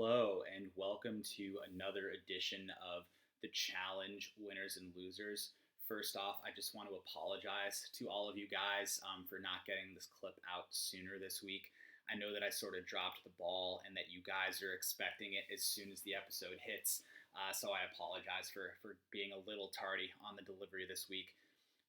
Hello, and welcome to another edition of the Challenge Winners and Losers. First off, I just want to apologize to all of you guys for not getting this clip out sooner this week. I know that I sort of dropped the ball and that you guys are expecting it as soon as the episode hits, so I apologize for being a little tardy on the delivery this week.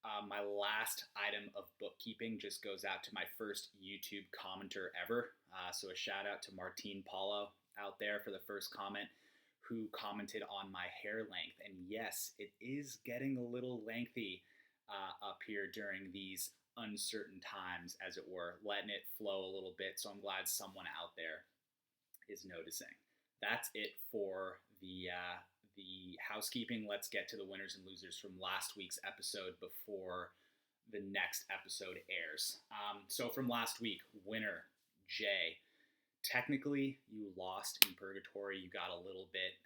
My last item of bookkeeping just goes out to my first YouTube commenter ever. So a shout out to Martine Paulo out there for the first comment, who commented on my hair length. And yes, it is getting a little lengthy up here during these uncertain times, as it were, letting it flow a little bit. So I'm glad someone out there is noticing. That's it for the housekeeping. Let's get to the winners and losers from last week's episode before the next episode airs. So from last week, winner Jay. Technically, you lost in purgatory. You got a little bit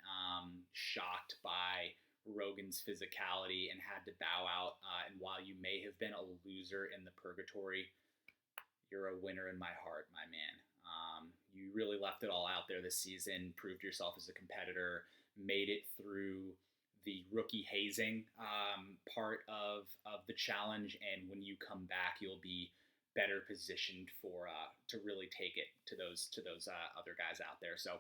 shocked by Rogan's physicality and had to bow out. And while you may have been a loser in the purgatory, you're a winner in my heart, my man. You really left it all out there this season, proved yourself as a competitor, made it through the rookie hazing part of the challenge, and when you come back, you'll be better positioned to really take it to those other guys out there. So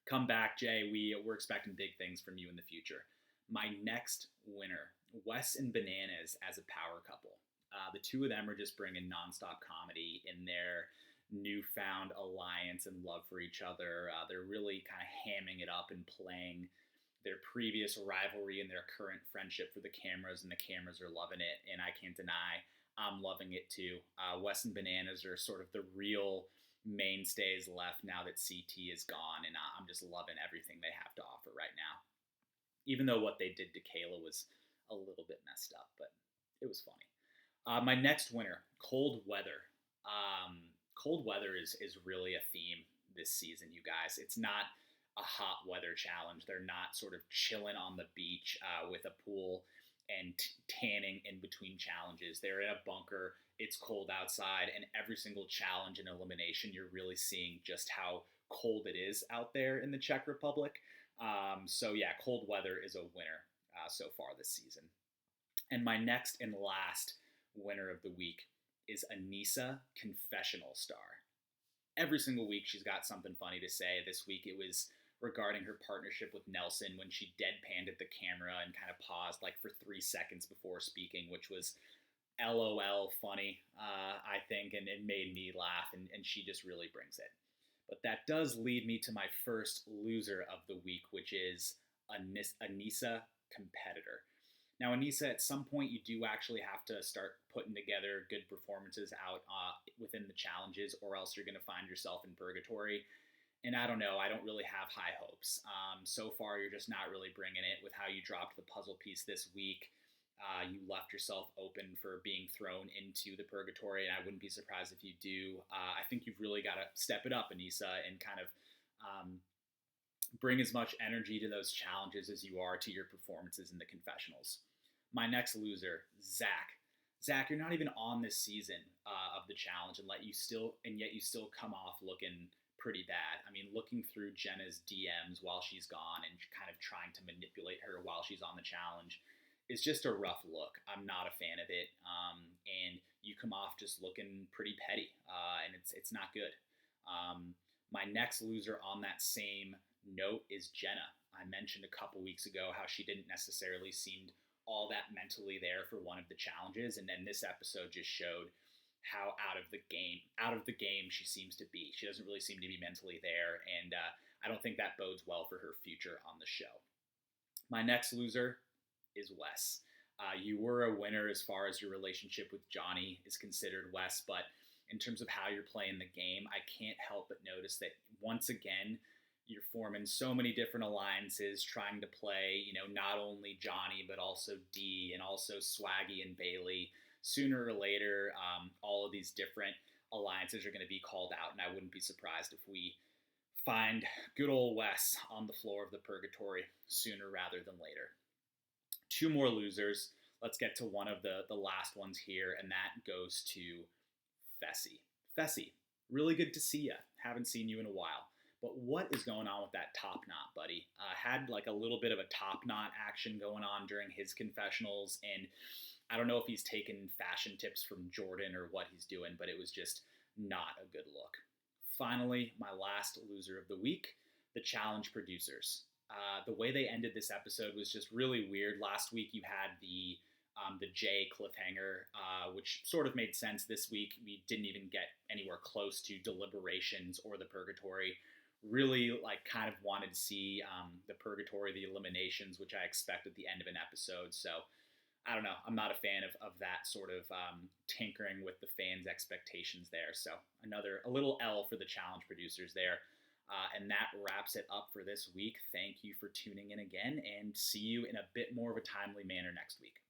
come back, Jay. We're expecting big things from you in the future. My next winner, Wes and Bananas as a power couple. The two of them are just bringing nonstop comedy in their newfound alliance and love for each other. They're really kind of hamming it up and playing their previous rivalry and their current friendship for the cameras, and the cameras are loving it, and I can't deny I'm loving it too. Wes and Bananas are sort of the real mainstays left now that CT is gone, and I'm just loving everything they have to offer right now. Even though what they did to Kayla was a little bit messed up, but it was funny. My next winner, Cold Weather. Cold weather is really a theme this season, you guys. It's not a hot weather challenge. They're not sort of chilling on the beach with a pool and tanning in between challenges. They're in a bunker. It's cold outside, and every single challenge and elimination, you're really seeing just how cold it is out there in the Czech Republic. So yeah, cold weather is a winner so far this season. And my next and last winner of the week is Anissa Confessional Star. Every single week she's got something funny to say. This week it was regarding her partnership with Nelson when she deadpanned at the camera and kind of paused like for 3 seconds before speaking, which was LOL funny, I think, and it made me laugh, and she just really brings it. But that does lead me to my first loser of the week, which is Anissa Competitor. Now, Anissa, at some point, you do actually have to start putting together good performances out within the challenges, or else you're going to find yourself in purgatory. And I don't know, I don't really have high hopes. So far, you're just not really bringing it with how you dropped the puzzle piece this week. You left yourself open for being thrown into the purgatory, and I wouldn't be surprised if you do. I think you've really got to step it up, Anissa, and kind of bring as much energy to those challenges as you are to your performances in the confessionals. My next loser, Zach. Zach, you're not even on this season of the challenge, and yet you still come off looking pretty bad. I mean, looking through Jenna's DMs while she's gone and kind of trying to manipulate her while she's on the challenge is just a rough look. I'm not a fan of it, and you come off just looking pretty petty, and it's not good. My next loser on that same note is Jenna. I mentioned a couple weeks ago how she didn't necessarily seem all that mentally there for one of the challenges, and then this episode just showed how out of the game she seems to be. She doesn't really seem to be mentally there, and I don't think that bodes well for her future on the show. My next loser is Wes. You were a winner as far as your relationship with Johnny is considered, Wes, but in terms of how you're playing the game, I can't help but notice that once again, you're forming so many different alliances, trying to play, not only Johnny, but also Dee and also Swaggy and Bailey. Sooner or later, all of these different alliances are going to be called out, and I wouldn't be surprised if we find good old Wes on the floor of the purgatory sooner rather than later. Two more losers. Let's get to one of the last ones here, and that goes to Fessy. Fessy, really good to see you. Haven't seen you in a while. But what is going on with that top knot, buddy? Had like a little bit of a top knot action going on during his confessionals, and I don't know if he's taken fashion tips from Jordan or what he's doing, but it was just not a good look. Finally, my last loser of the week, the challenge producers. The way they ended this episode was just really weird. Last week you had the J cliffhanger, which sort of made sense. This week we didn't even get anywhere close to deliberations or the purgatory. Really, like, kind of wanted to see the purgatory, the eliminations, which I expect at the end of an episode. So I don't know. I'm not a fan of that sort of tinkering with the fans' expectations there. So a little L for the challenge producers there. And that wraps it up for this week. Thank you for tuning in again, and see you in a bit more of a timely manner next week.